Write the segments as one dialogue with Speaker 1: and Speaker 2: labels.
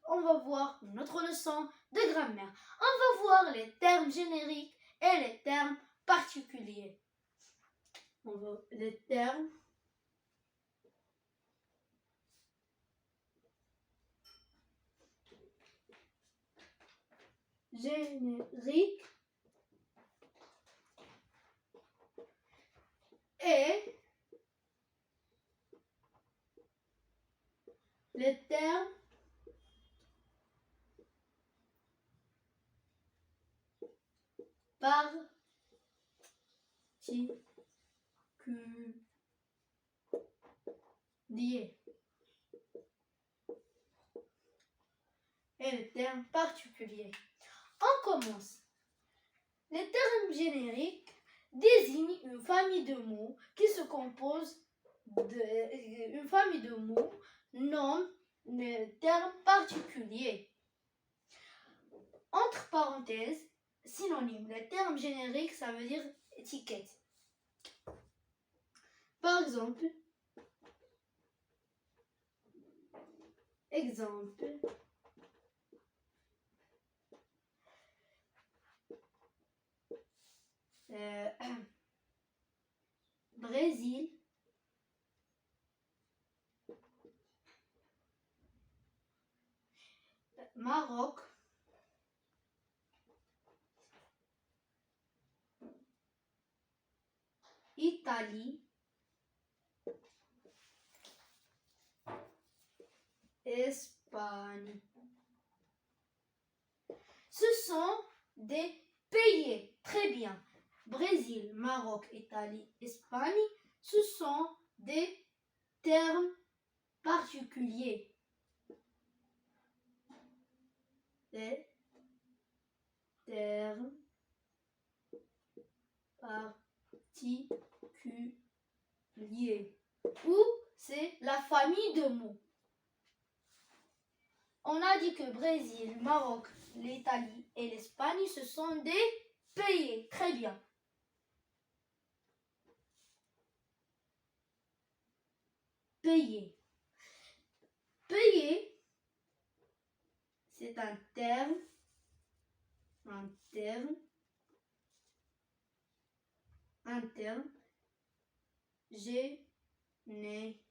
Speaker 1: on va voir une autre leçon de grammaire. On va voir les termes génériques et les termes particuliers. On va les termes génériques et les termes particuliers. Et les termes particuliers. On commence. Les termes génériques désignent une famille de mots qui se compose d'une famille de mots nomme les termes particuliers. Entre parenthèses, synonyme. Les termes génériques, ça veut dire étiquette. Par exemple, Brésil, Maroc, Italie, Espagne. Ce sont des pays. Très bien. Brésil, Maroc, Italie, Espagne, ce sont des termes particuliers. Des termes particuliers. Ou c'est la famille de mots. On a dit que Brésil, Maroc, l'Italie et l'Espagne, ce sont des pays. Très bien. Payer. Payer, c'est un terme générique. Un terme générique.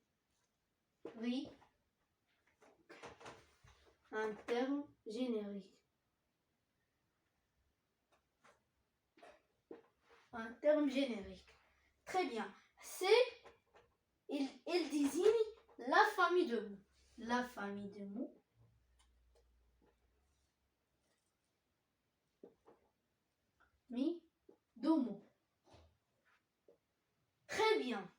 Speaker 1: Un terme générique. Très bien. Il désigne la famille de mots. La famille de mots. Très bien.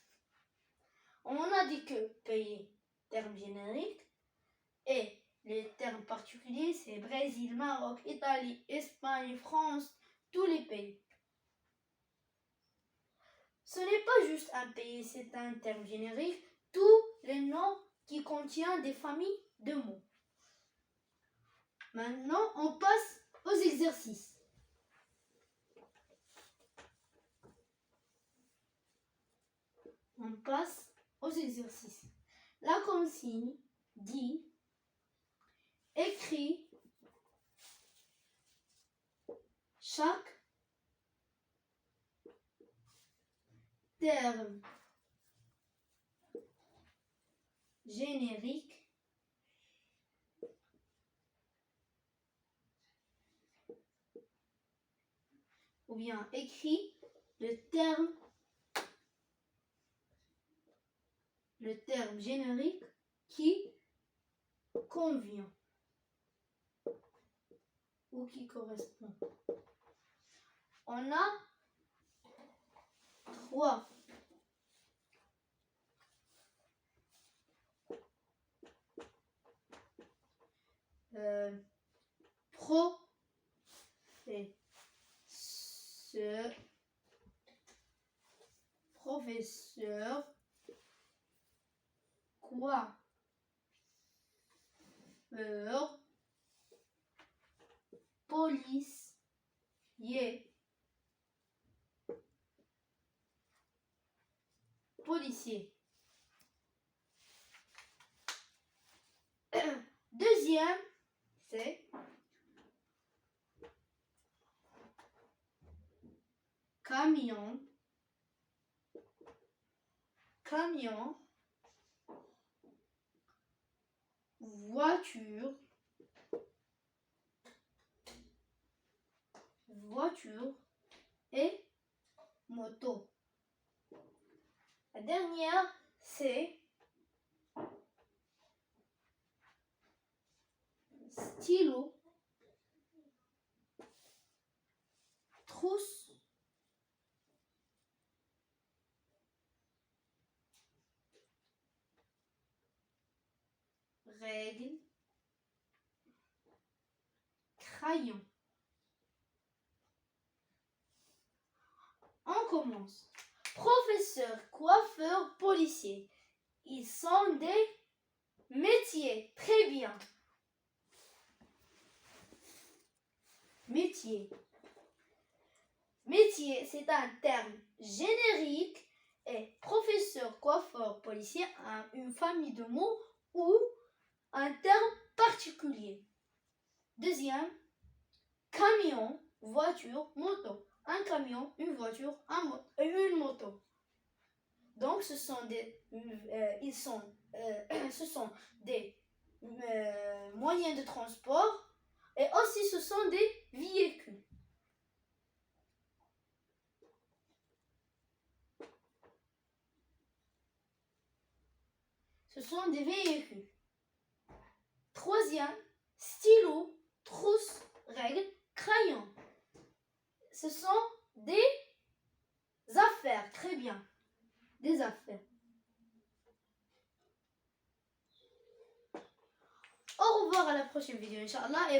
Speaker 1: On a dit que payer, terme générique, et les termes particuliers, c'est Brésil, Maroc, Italie, Espagne, France, tous les pays. Ce n'est pas juste un pays, c'est un terme générique, tous les noms qui contiennent des familles de mots. Maintenant, on passe aux exercices. La consigne dit écris chaque terme générique ou bien écris le terme générique qui convient ou qui correspond. On a 3 professeur, coiffeur, policier. Deuxième c'est camion, voiture, et moto. La dernière, c'est stylo, trousse, règle, crayon. On commence. Professeur, coiffeur, policier. Ils sont des métiers. Très bien. Métier. Métier, c'est un terme générique et professeur, coiffeur, policier, une famille de mots ou un terme particulier. Deuxième, camion, voiture, moto. Un camion, une voiture, une moto. Donc, ce sont des moyens de transport et aussi ce sont des véhicules. Ce sont des véhicules. Troisième, stylo, trousse, règle, crayon. Ce sont des affaires. Très bien. Des affaires. Au revoir à la prochaine vidéo, Inch'Allah.